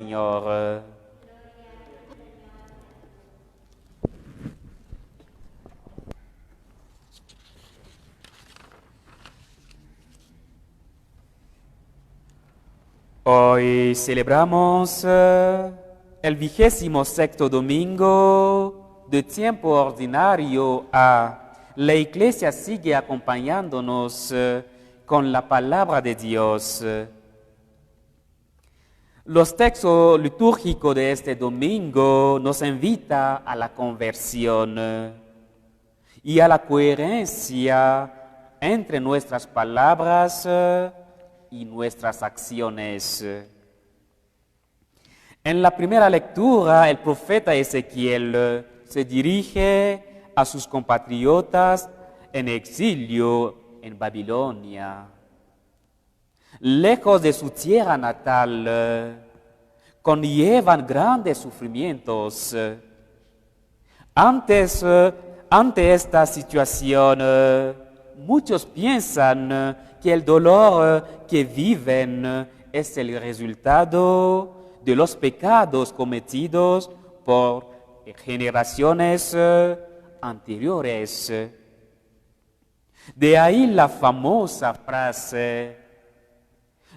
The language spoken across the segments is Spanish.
Señor. Hoy celebramos el 26º domingo de tiempo ordinario A. La Iglesia sigue acompañándonos con la palabra de Dios. Los textos litúrgicos de este domingo nos invitan a la conversión y a la coherencia entre nuestras palabras y nuestras acciones. En la primera lectura, el profeta Ezequiel se dirige a sus compatriotas en exilio en Babilonia. Lejos de su tierra natal, conllevan grandes sufrimientos. Ante esta situación, muchos piensan que el dolor que viven es el resultado de los pecados cometidos por generaciones anteriores. De ahí la famosa frase: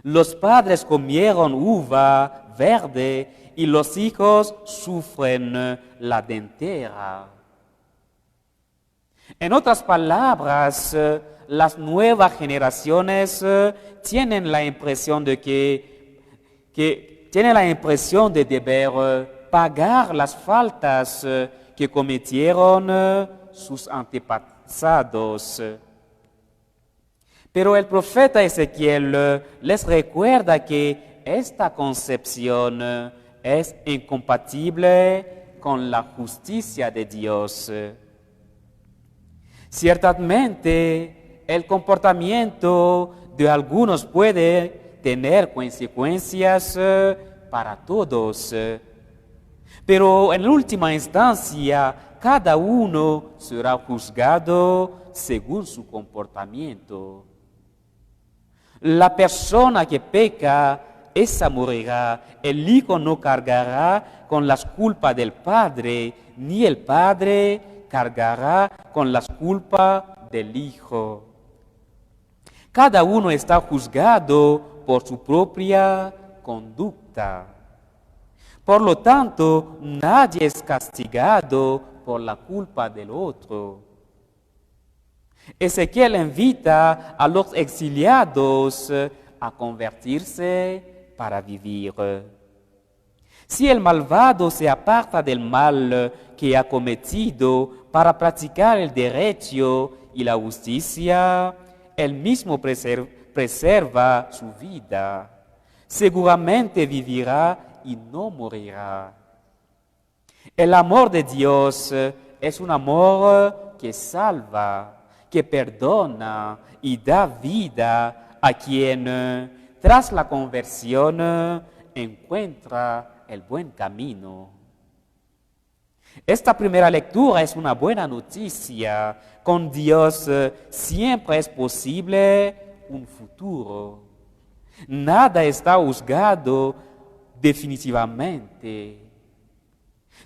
los padres comieron uva verde y los hijos sufren la dentera. En otras palabras, las nuevas generaciones tienen la impresión de de deber pagar las faltas que cometieron sus antepasados. Pero el profeta Ezequiel les recuerda que esta concepción es incompatible con la justicia de Dios. Ciertamente, el comportamiento de algunos puede tener consecuencias para todos, pero en última instancia, cada uno será juzgado según su comportamiento. La persona que peca, esa morirá. El hijo no cargará con las culpas del padre, ni el padre cargará con las culpas del hijo. Cada uno está juzgado por su propia conducta. Por lo tanto, nadie es castigado por la culpa del otro. Ezequiel invita a los exiliados a convertirse para vivir. Si el malvado se aparta del mal que ha cometido para practicar el derecho y la justicia, él mismo preserva su vida. Seguramente vivirá y no morirá. El amor de Dios es un amor que salva, que perdona y da vida a quien, tras la conversión, encuentra el buen camino. Esta primera lectura es una buena noticia. Con Dios siempre es posible un futuro. Nada está juzgado definitivamente.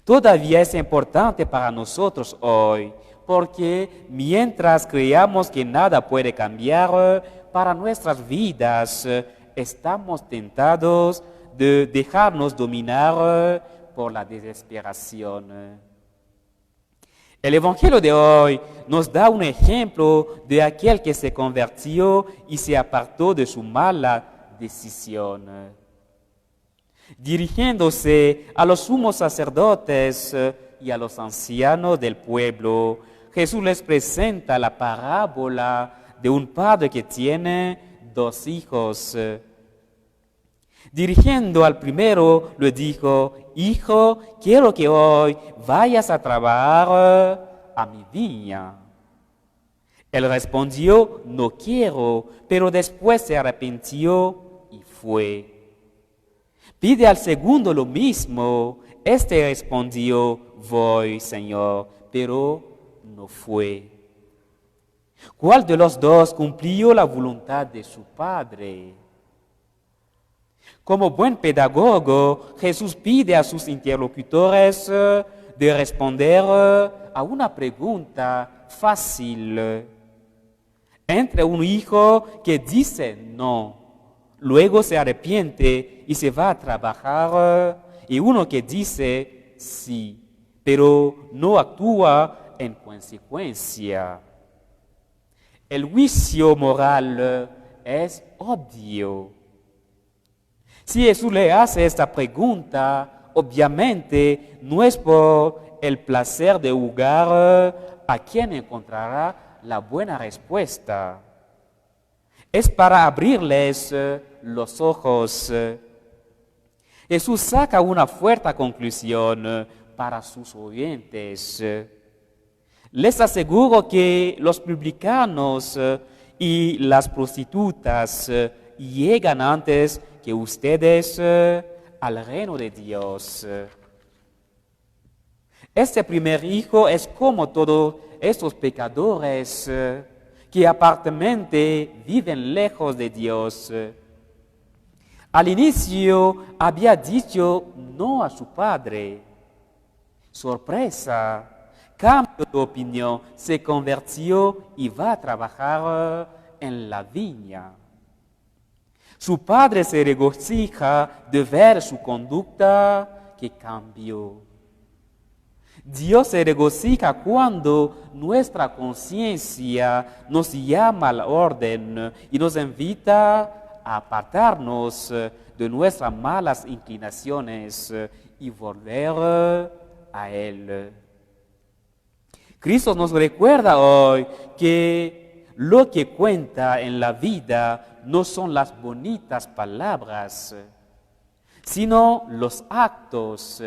Todavía es importante para nosotros hoy, porque mientras creamos que nada puede cambiar para nuestras vidas, estamos tentados de dejarnos dominar por la desesperación. El Evangelio de hoy nos da un ejemplo de aquel que se convirtió y se apartó de su mala decisión. Dirigiéndose a los sumos sacerdotes y a los ancianos del pueblo, Jesús les presenta la parábola de un padre que tiene 2 hijos. Dirigiendo al primero, le dijo: hijo, quiero que hoy vayas a trabajar a mi viña. Él respondió: no quiero, pero después se arrepintió y fue. Pide al segundo lo mismo. Este respondió: voy, Señor, pero no fue. ¿Cuál de los dos cumplió la voluntad de su padre? Como buen pedagogo, Jesús pide a sus interlocutores de responder a una pregunta fácil. Entre un hijo que dice no, luego se arrepiente y se va a trabajar, y uno que dice sí, pero no actúa en consecuencia. El juicio moral es obvio. Si Jesús le hace esta pregunta, obviamente no es por el placer de juzgar a quien encontrará la buena respuesta. Es para abrirles los ojos. Jesús saca una fuerte conclusión para sus oyentes. Les aseguro que los publicanos y las prostitutas llegan antes que ustedes al reino de Dios. Este primer hijo es como todos estos pecadores que aparentemente viven lejos de Dios. Al inicio había dicho no a su padre. Sorpresa, cambio de opinión, se convirtió y va a trabajar en la viña. Su padre se regocija de ver su conducta que cambió. Dios se regocija cuando nuestra conciencia nos llama al orden y nos invita a apartarnos de nuestras malas inclinaciones y volver a Él. Cristo nos recuerda hoy que lo que cuenta en la vida no son las bonitas palabras, sino los actos.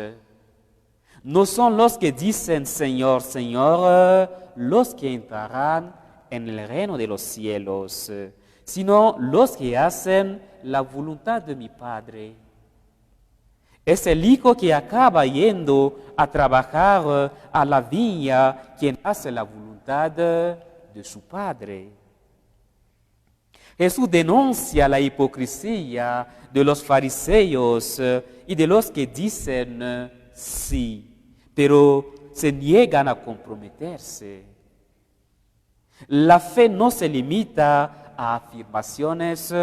No son los que dicen Señor, Señor, los que entrarán en el reino de los cielos, sino los que hacen la voluntad de mi Padre. Es el hijo que acaba yendo a trabajar a la viña quien hace la voluntad de su Padre. Jesús denuncia la hipocresía de los fariseos y de los que dicen sí, pero se niegan a comprometerse. La fe no se limita a afirmaciones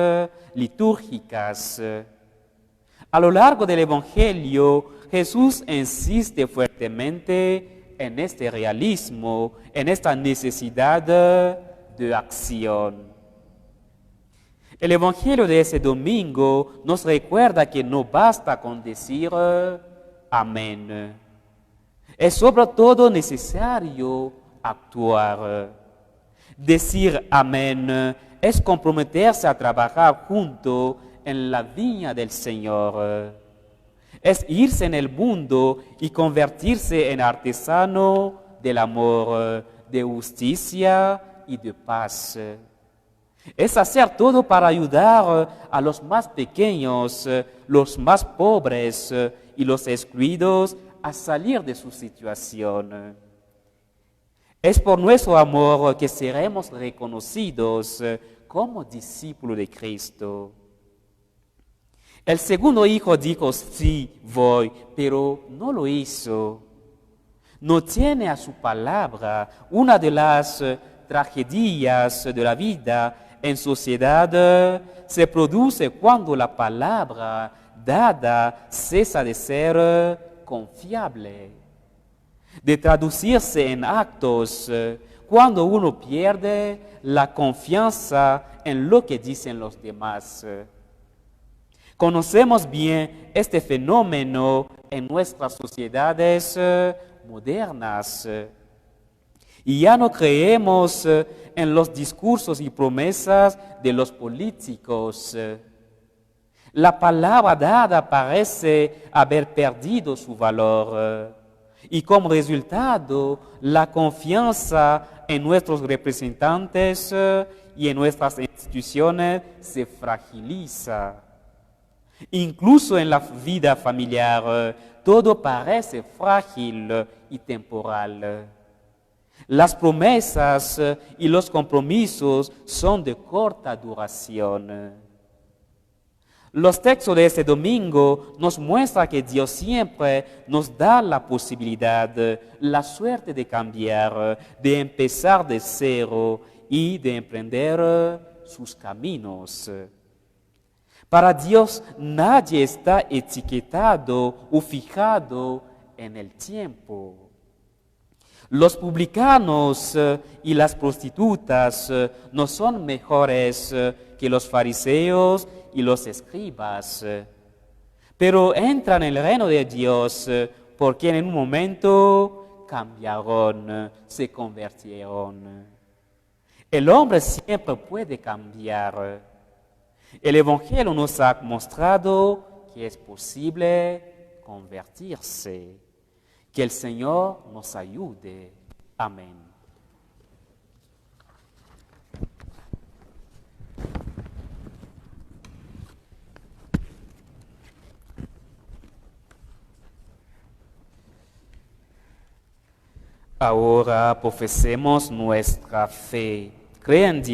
litúrgicas. A lo largo del Evangelio, Jesús insiste fuertemente en este realismo, en esta necesidad de acción. El Evangelio de ese domingo nos recuerda que no basta con decir amén. Es sobre todo necesario actuar. Decir amén es comprometerse a trabajar junto en la viña del Señor. Es irse en el mundo y convertirse en artesano del amor, de justicia y de paz. Es hacer todo para ayudar a los más pequeños, los más pobres y los excluidos a salir de su situación. Es por nuestro amor que seremos reconocidos como discípulos de Cristo. El segundo hijo dijo, sí, voy, pero no lo hizo. No tiene a su palabra. Una de las tragedias de la vida en sociedad se produce cuando la palabra dada cesa de ser confiable, de traducirse en actos, cuando uno pierde la confianza en lo que dicen los demás. Conocemos bien este fenómeno en nuestras sociedades modernas. Y ya no creemos en los discursos y promesas de los políticos. La palabra dada parece haber perdido su valor. Y como resultado, la confianza en nuestros representantes y en nuestras instituciones se fragiliza. Incluso en la vida familiar, todo parece frágil y temporal. Las promesas y los compromisos son de corta duración. Los textos de este domingo nos muestran que Dios siempre nos da la posibilidad, la suerte de cambiar, de empezar de cero y de emprender sus caminos. Para Dios nadie está etiquetado o fijado en el tiempo. Los publicanos y las prostitutas no son mejores que los fariseos y los escribas, pero entran en el reino de Dios porque en un momento cambiaron, se convirtieron. El hombre siempre puede cambiar. El Evangelio nos ha mostrado que es posible convertirse. Que el Señor nos ayude. Amén. Ahora profesemos nuestra fe. Cree en Dios.